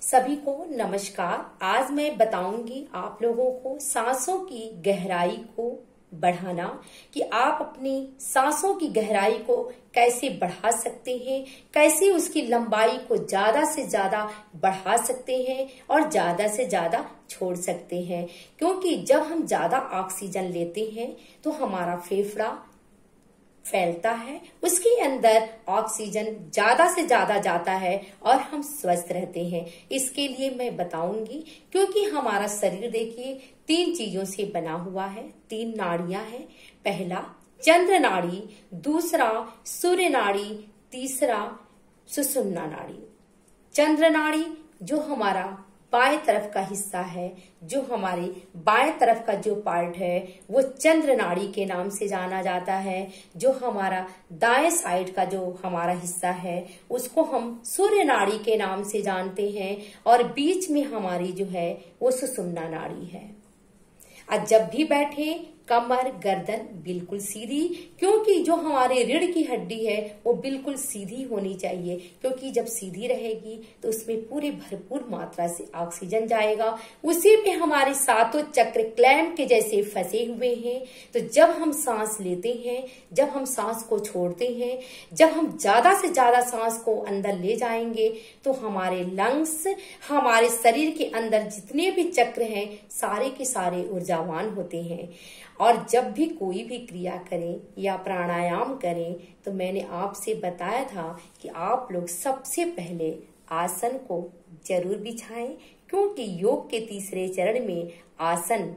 सभी को नमस्कार। आज मैं बताऊंगी आप लोगों को सांसों की गहराई को बढ़ाना कि आप अपनी सांसों की गहराई को कैसे बढ़ा सकते हैं, कैसे उसकी लंबाई को ज्यादा से ज्यादा बढ़ा सकते हैं और ज्यादा से ज्यादा छोड़ सकते हैं। क्योंकि जब हम ज्यादा ऑक्सीजन लेते हैं तो हमारा फेफड़ा फैलता है, उसके अंदर ऑक्सीजन ज्यादा से ज्यादा जाता है और हम स्वस्थ रहते हैं। इसके लिए मैं बताऊंगी, क्योंकि हमारा शरीर देखिए 3 चीजों से बना हुआ है, 3 नाड़ियां हैं। पहला चंद्र नाड़ी, दूसरा सूर्य नाड़ी, तीसरा सुषुम्ना नाड़ी। चंद्र नाड़ी जो हमारा बाएं तरफ का हिस्सा है, जो हमारे बाएं तरफ का जो पार्ट है वो चंद्र नाड़ी के नाम से जाना जाता है। जो हमारा दाएं साइड का जो हमारा हिस्सा है उसको हम सूर्य नाड़ी के नाम से जानते हैं और बीच में हमारी जो है वो सुषुम्ना नाड़ी है। आज जब भी बैठे कमर गर्दन बिल्कुल सीधी, क्योंकि जो हमारे रीढ़ की हड्डी है वो बिल्कुल सीधी होनी चाहिए, क्योंकि जब सीधी रहेगी तो उसमें पूरे भरपूर मात्रा से ऑक्सीजन जाएगा। उसी पे हमारे सातों चक्र क्लैंप के जैसे फंसे हुए हैं। तो जब हम सांस लेते हैं, जब हम सांस को छोड़ते हैं, जब हम ज्यादा से ज्यादा सांस को अंदर ले जाएंगे तो हमारे लंग्स, हमारे शरीर के अंदर जितने भी चक्र हैं सारे के सारे ऊर्जावान होते हैं। और जब भी कोई भी क्रिया करें या प्राणायाम करें तो मैंने आपसे बताया था कि आप लोग सबसे पहले आसन को जरूर बिछाएं, क्योंकि योग के तीसरे चरण में आसन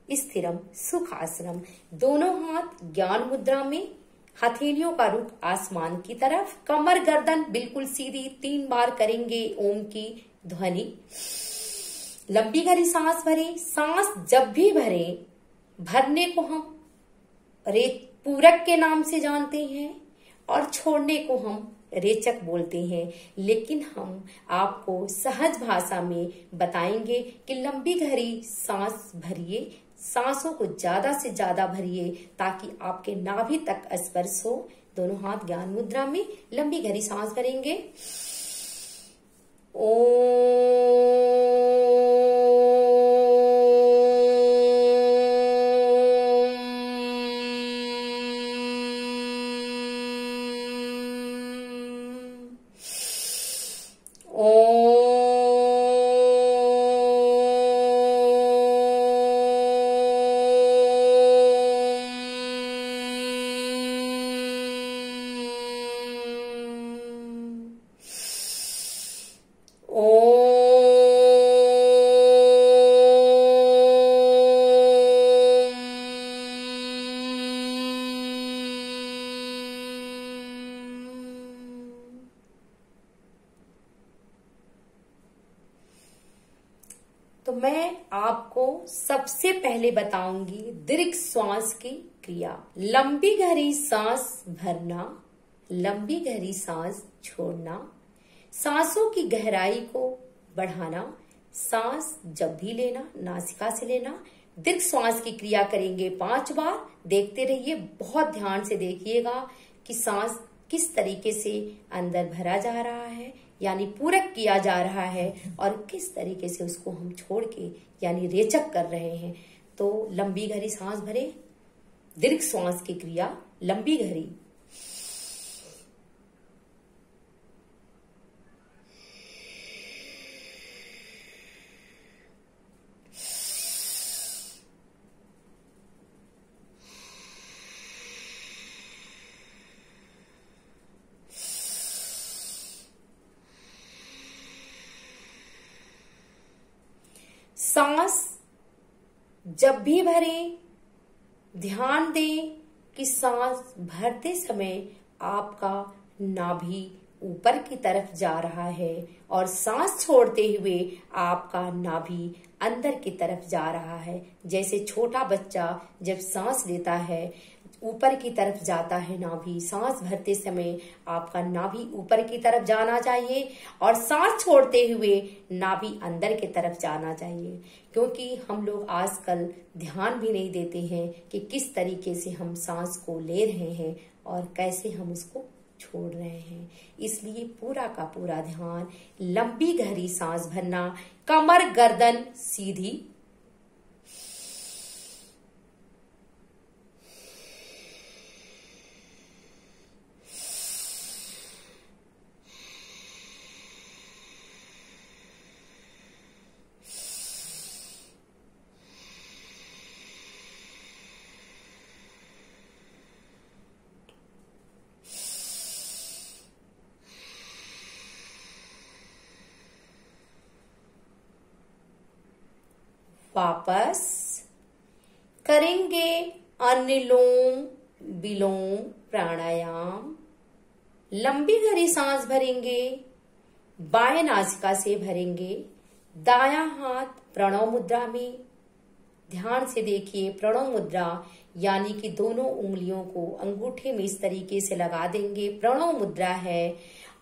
स्थिरम सुख आसनम, दोनों हाथ ज्ञान मुद्रा में, हथेलियों का रुख आसमान की तरफ, कमर गर्दन बिल्कुल सीधी। 3 बार करेंगे ओम की ध्वनि। लंबी गहरी सांस भरें। सांस जब भी भरें, भरने को हम पूरक के नाम से जानते हैं और छोड़ने को हम रेचक बोलते हैं, लेकिन हम आपको सहज भाषा में बताएंगे कि लंबी गहरी सांस भरिए, सांसों को ज्यादा से ज्यादा भरिए ताकि आपके नाभि तक स्पर्श हो। दोनों हाथ ज्ञान मुद्रा में लंबी गहरी सांस भरेंगे। तो मैं आपको सबसे पहले बताऊंगी दीर्घ श्वास की क्रिया। लंबी गहरी सांस भरना, लंबी गहरी सांस छोड़ना, सांसों की गहराई को बढ़ाना। सांस जब भी लेना नासिका से लेना। दीर्घ श्वास की क्रिया करेंगे 5 बार। देखते रहिए, बहुत ध्यान से देखिएगा कि सांस किस तरीके से अंदर भरा जा रहा है, यानी पूरक किया जा रहा है, और किस तरीके से उसको हम छोड़ के यानी रेचक कर रहे हैं। तो लंबी गहरी सांस भरें। दीर्घ श्वास की क्रिया लंबी गहरी। सांस जब भी भरें ध्यान दें कि सांस भरते समय आपका नाभि ऊपर की तरफ जा रहा है और सांस छोड़ते हुए आपका नाभि अंदर की तरफ जा रहा है। जैसे छोटा बच्चा जब सांस लेता है ऊपर की तरफ जाता है नाभि, सांस भरते समय आपका नाभि ऊपर की तरफ जाना चाहिए और सांस छोड़ते हुए नाभि अंदर की तरफ जाना चाहिए। क्योंकि हम लोग आजकल ध्यान भी नहीं देते हैं कि किस तरीके से हम सांस को ले रहे हैं और कैसे हम उसको छोड़ रहे हैं। इसलिए पूरा का पूरा ध्यान, लंबी गहरी सांस भरना, कमर गर्दन सीधी, वापस करेंगे अनुलोम विलोम प्राणायाम। लंबी गहरी सांस भरेंगे, बाएं नासिका से भरेंगे, दायां हाथ प्रणव मुद्रा में। ध्यान से देखिए, प्रणव मुद्रा यानी कि दोनों उंगलियों को अंगूठे में इस तरीके से लगा देंगे, प्रणव मुद्रा है।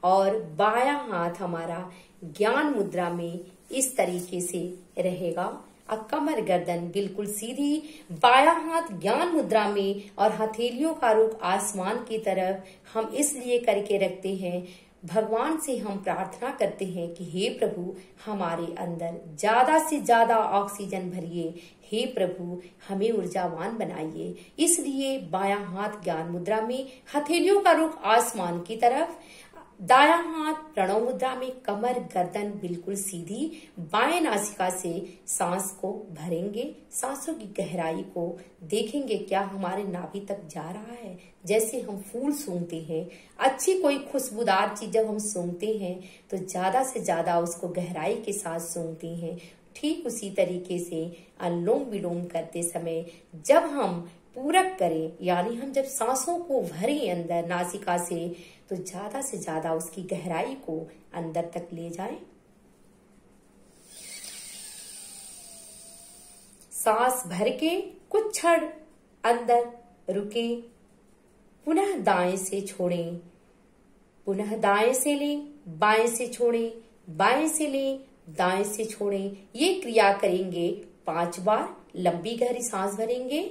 और बायां हाथ हमारा ज्ञान मुद्रा में इस तरीके से रहेगा। अब कमर गर्दन बिल्कुल सीधी, बायां हाथ ज्ञान मुद्रा में और हथेलियों का रुख आसमान की तरफ हम इसलिए करके रखते हैं, भगवान से हम प्रार्थना करते हैं कि हे प्रभु हमारे अंदर ज्यादा से ज्यादा ऑक्सीजन भरिए, हे प्रभु हमें ऊर्जावान बनाइए। इसलिए बायां हाथ ज्ञान मुद्रा में, हथेलियों का रुख आसमान की तरफ, दायां हाथ प्रणव मुद्रा में, कमर गर्दन बिल्कुल सीधी, बाएं नासिका से सांस को भरेंगे। सांसों की गहराई को देखेंगे, क्या हमारे नाभि तक जा रहा है। जैसे हम फूल सूंघते हैं, अच्छी कोई खुशबूदार चीज जब हम सूंघते हैं तो ज्यादा से ज्यादा उसको गहराई के साथ सूंघते हैं। ठीक उसी तरीके से अनुलोम विलोम करते समय जब हम पूरक करें, यानी हम जब सांसों को भरें अंदर नासिका से, तो ज्यादा से ज्यादा उसकी गहराई को अंदर तक ले जाएं। सांस भर के कुछ क्षण अंदर रुके, पुनः दाएं से छोड़ें, पुनः दाएं से लें, बाएं से छोड़ें, बाएं से लें, दाएं से छोड़ें। ये क्रिया करेंगे 5 बार। लंबी गहरी सांस भरेंगे,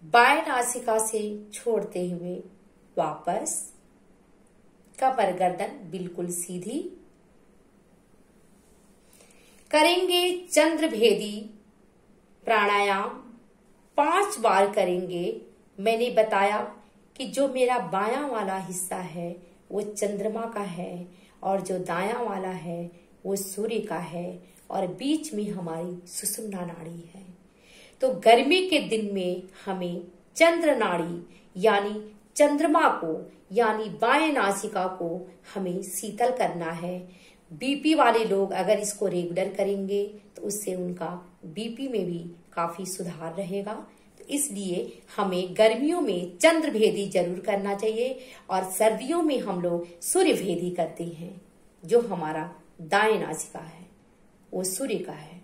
बाएं नासिका से छोड़ते हुए वापस, कमर गर्दन बिल्कुल सीधी। करेंगे चंद्रभेदी प्राणायाम, 5 बार करेंगे। मैंने बताया कि जो मेरा बायां वाला हिस्सा है वो चंद्रमा का है और जो दायां वाला है वो सूर्य का है और बीच में हमारी सुषुम्ना नाड़ी है। तो गर्मी के दिन में हमें चंद्र नाड़ी यानी चंद्रमा को यानी बाएं नासिका को हमें शीतल करना है। बीपी वाले लोग अगर इसको रेगुलर करेंगे तो उससे उनका बीपी में भी काफी सुधार रहेगा। तो इसलिए हमें गर्मियों में चंद्रभेदी जरूर करना चाहिए और सर्दियों में हम लोग सूर्यभेदी करते हैं। जो हमारा दाएं नासिका है वो सूर्य का है।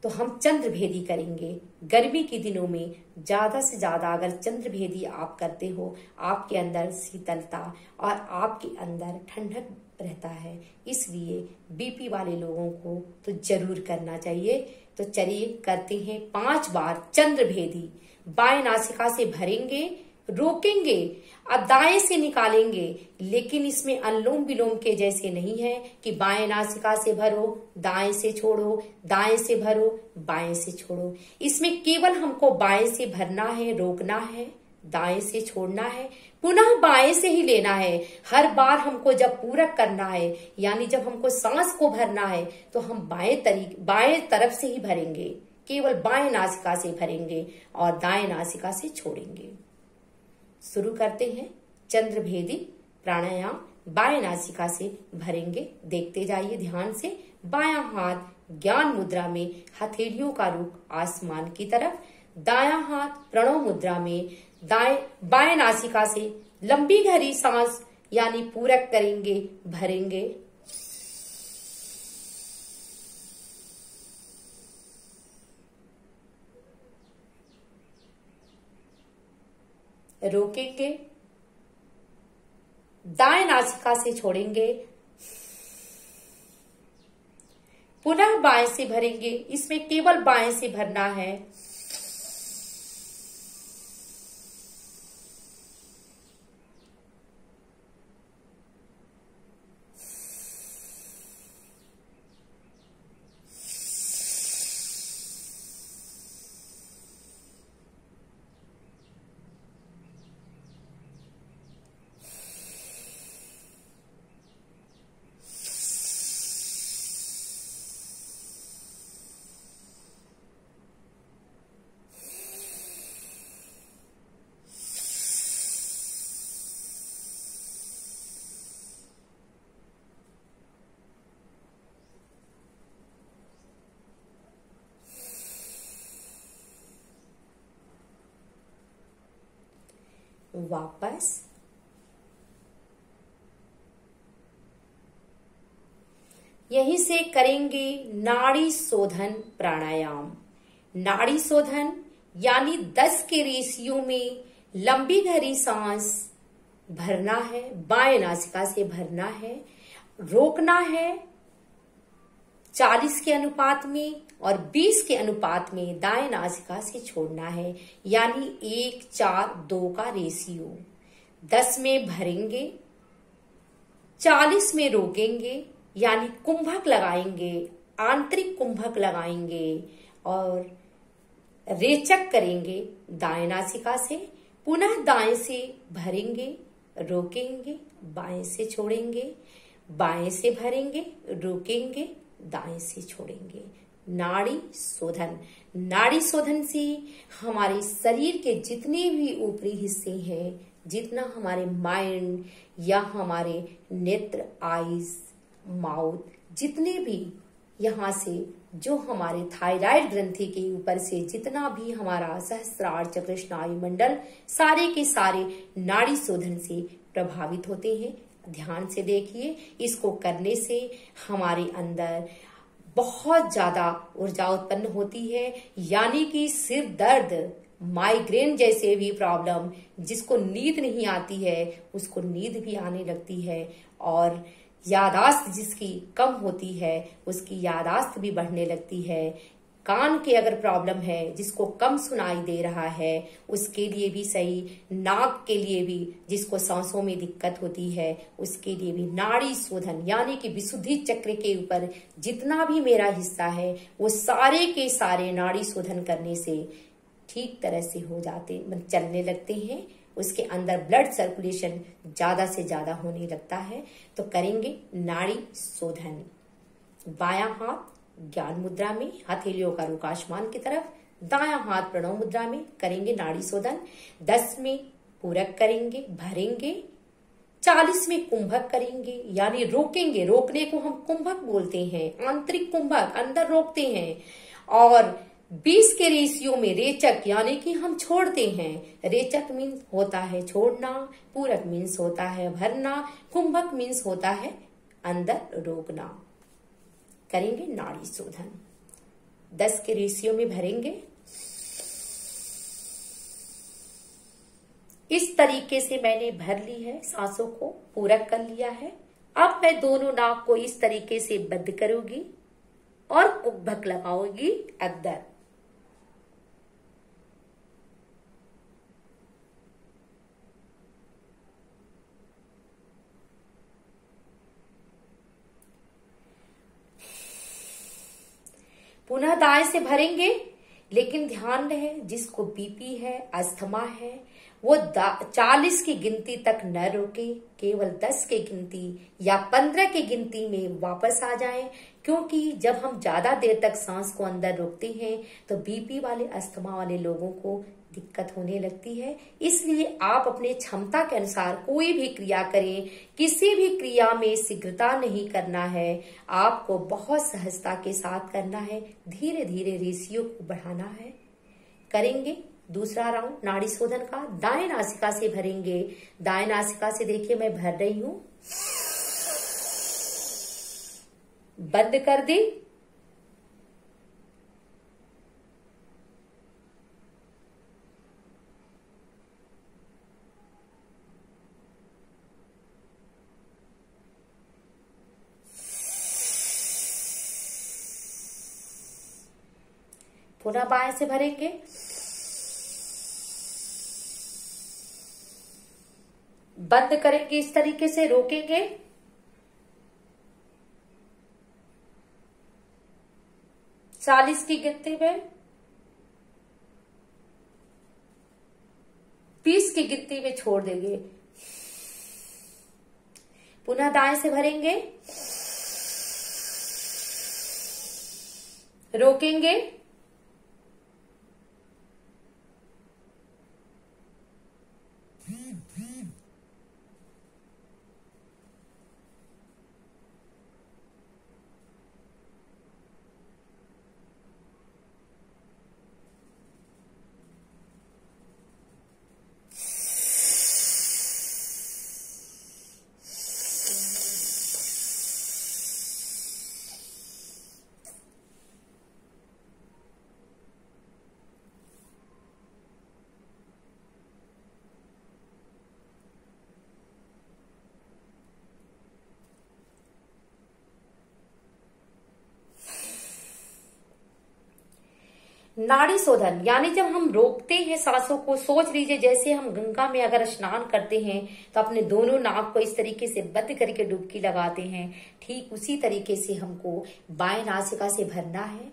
तो हम चंद्रभेदी करेंगे। गर्मी के दिनों में ज्यादा से ज्यादा अगर चंद्रभेदी आप करते हो, आपके अंदर शीतलता और आपके अंदर ठंडक रहता है, इसलिए बीपी वाले लोगों को तो जरूर करना चाहिए। तो चलिए करते हैं 5 बार चंद्रभेदी। बाएं नासिका से भरेंगे, रोकेंगे और दाएं से निकालेंगे, लेकिन इसमें अनुलोम विलोम के जैसे नहीं है कि बाएं नासिका से भरो, दाएं से छोड़ो, दाएं से भरो, बाएं से छोड़ो। इसमें केवल हमको बाएं से भरना है, रोकना है, दाएं से छोड़ना है, पुनः बाएं से ही लेना है। हर बार हमको जब पूरक करना है, यानी जब हमको सांस को भरना है, तो हम बाएं तरफ से ही भरेंगे, केवल बाएं नासिका से भरेंगे और दाएं नासिका से छोड़ेंगे। शुरू करते हैं चंद्रभेदी प्राणायाम। बाएं नासिका से भरेंगे, देखते जाइए ध्यान से। बायां हाथ ज्ञान मुद्रा में, हथेलियों का रुख आसमान की तरफ। दायां हाथ प्रणव मुद्रा में, बाएं नासिका से लंबी गहरी सांस यानी पूरक करेंगे, भरेंगे। रोकेंगे, दाएं नासिका से छोड़ेंगे, पुनः बाएं से भरेंगे। इसमें केवल बाएं से भरना है। वापस यहीं से करेंगे नाड़ी शोधन प्राणायाम। नाड़ी शोधन यानी 10 के रेशियो में लंबी गहरी सांस भरना है, बाएं नासिका से भरना है, रोकना है 40 के अनुपात में और 20 के अनुपात में दाएं नासिका से छोड़ना है, यानी 1:4:2 का रेशियो। 10 में भरेंगे, 40 में रोकेंगे यानी कुंभक लगाएंगे, आंतरिक कुंभक लगाएंगे और रेचक करेंगे दाएं नासिका से। पुनः दाएं से भरेंगे, रोकेंगे, बाएं से छोड़ेंगे, बाएं से भरेंगे, रोकेंगे, दाएं से छोड़ेंगे। नाड़ी शोधन। नाड़ी शोधन से हमारे शरीर के जितने भी ऊपरी हिस्से हैं, जितना हमारे माइंड या हमारे नेत्र, आईज, माउथ, जितने भी यहाँ से जो हमारे थायराइड ग्रंथि के ऊपर से जितना भी हमारा सहस्त्रार चक्र स्नायु मंडल, सारे के सारे नाड़ी शोधन से प्रभावित होते हैं। ध्यान से देखिए, इसको करने से हमारे अंदर बहुत ज्यादा ऊर्जा उत्पन्न होती है, यानी कि सिर दर्द, माइग्रेन जैसे भी प्रॉब्लम, जिसको नींद नहीं आती है उसको नींद भी आने लगती है, और यादाश्त जिसकी कम होती है उसकी यादाश्त भी बढ़ने लगती है। कान के अगर प्रॉब्लम है, जिसको कम सुनाई दे रहा है उसके लिए भी सही, नाक के लिए भी, जिसको सांसों में दिक्कत होती है उसके लिए भी नाड़ी शोधन यानी कि विशुद्धि चक्र के ऊपर जितना भी मेरा हिस्सा है वो सारे के सारे नाड़ी शोधन करने से ठीक तरह से हो जाते, मतलब चलने लगते हैं। उसके अंदर ब्लड सर्कुलेशन ज्यादा से ज्यादा होने लगता है। तो करेंगे नाड़ी शोधन। बायां हाथ ज्ञान मुद्रा में, हथेलियों का रुख आसमान की तरफ। दायां हाथ प्रणव मुद्रा में करेंगे नाड़ी शोधन। 10 में पूरक करेंगे, भरेंगे। 40 में कुंभक करेंगे यानी रोकेंगे, रोकने को हम कुंभक बोलते हैं, आंतरिक कुंभक, अंदर रोकते हैं। और 20 के रेशियो में रेचक यानी कि हम छोड़ते हैं। रेचक मीन्स होता है छोड़ना, पूरक मीन्स होता है भरना, कुंभक मीन्स होता है अंदर रोकना। करेंगे नाड़ी शोधन। 10 के रेशियो में भरेंगे। इस तरीके से मैंने भर ली है, सांसों को पूरक कर लिया है। अब मैं दोनों नाक को इस तरीके से बंद करूंगी और कुब्भक लगाऊंगी अंदर। पुनः दाएं से भरेंगे, लेकिन ध्यान रहे जिसको बीपी है, अस्थमा है, वो 40 की गिनती तक न रोके, केवल 10 के गिनती या 15 की गिनती में वापस आ जाएं, क्योंकि जब हम ज्यादा देर तक सांस को अंदर रोकते हैं तो बीपी वाले, अस्थमा वाले लोगों को दिक्कत होने लगती है। इसलिए आप अपने क्षमता के अनुसार कोई भी क्रिया करें, किसी भी क्रिया में शीघ्रता नहीं करना है, आपको बहुत सहजता के साथ करना है, धीरे धीरे रेशियो को बढ़ाना है। करेंगे दूसरा राउंड नाड़ी शोधन का। दाएं नासिका से भरेंगे। दाएं नासिका से देखिए मैं भर रही हूं, बंद कर दे। पुनः बाएं से भरेंगे। बंद करेंगे, इस तरीके से रोकेंगे। चालीस की गिनती में, 20 की गिनती में छोड़ देंगे। पुनः दाएं से भरेंगे, रोकेंगे। नाड़ी शोधन यानी जब हम रोकते हैं सांसों को, सोच लीजिए जैसे हम गंगा में अगर स्नान करते हैं तो अपने दोनों नाक को इस तरीके से बंद करके डुबकी लगाते हैं, ठीक उसी तरीके से हमको बाएं नासिका से भरना है,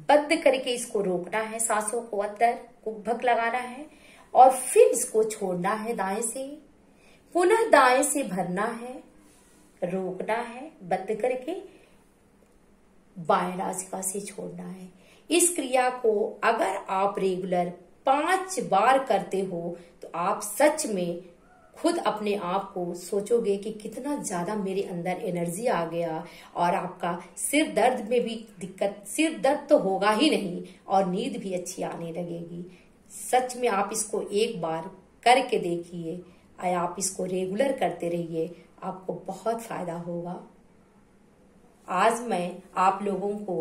बंद करके इसको रोकना है, सांसों को अंदर कुब्भक लगाना है और फिर इसको छोड़ना है दाएं से। पुनः दाएं से भरना है, रोकना है, बंद करके बाएं नासिका से छोड़ना है। इस क्रिया को अगर आप रेगुलर 5 बार करते हो तो आप सच में खुद अपने आप को सोचोगे कि कितना ज्यादा मेरे अंदर एनर्जी आ गया, और आपका सिर दर्द में भी दिक्कत, सिर दर्द तो होगा ही नहीं और नींद भी अच्छी आने लगेगी। सच में आप इसको एक बार करके देखिए, आप इसको रेगुलर करते रहिए, आपको बहुत फायदा होगा। आज मैं आप लोगों को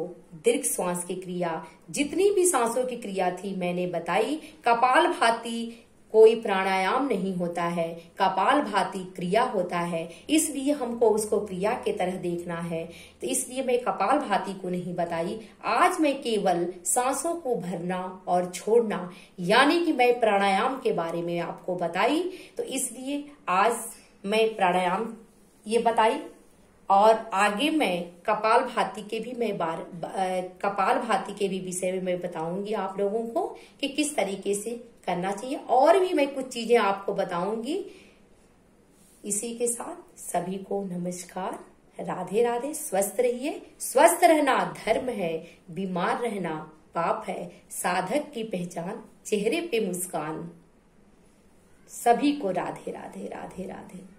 दीर्घ श्वास की क्रिया, जितनी भी सांसों की क्रिया थी मैंने बताई। कपालभाति कोई प्राणायाम नहीं होता है, कपालभाति क्रिया होता है, इसलिए हमको उसको क्रिया के तरह देखना है, तो इसलिए मैं कपालभाति को नहीं बताई। आज मैं केवल सांसों को भरना और छोड़ना यानी कि मैं प्राणायाम के बारे में आपको बताई, तो इसलिए आज मैं प्राणायाम ये बताई। और आगे मैं कपालभाति के भी कपालभाति के भी विषय में मैं बताऊंगी आप लोगों को कि किस तरीके से करना चाहिए, और भी मैं कुछ चीजें आपको बताऊंगी। इसी के साथ सभी को नमस्कार, राधे राधे। स्वस्थ रहिए, स्वस्थ रहना धर्म है, बीमार रहना पाप है, साधक की पहचान चेहरे पे मुस्कान। सभी को राधे राधे, राधे राधे।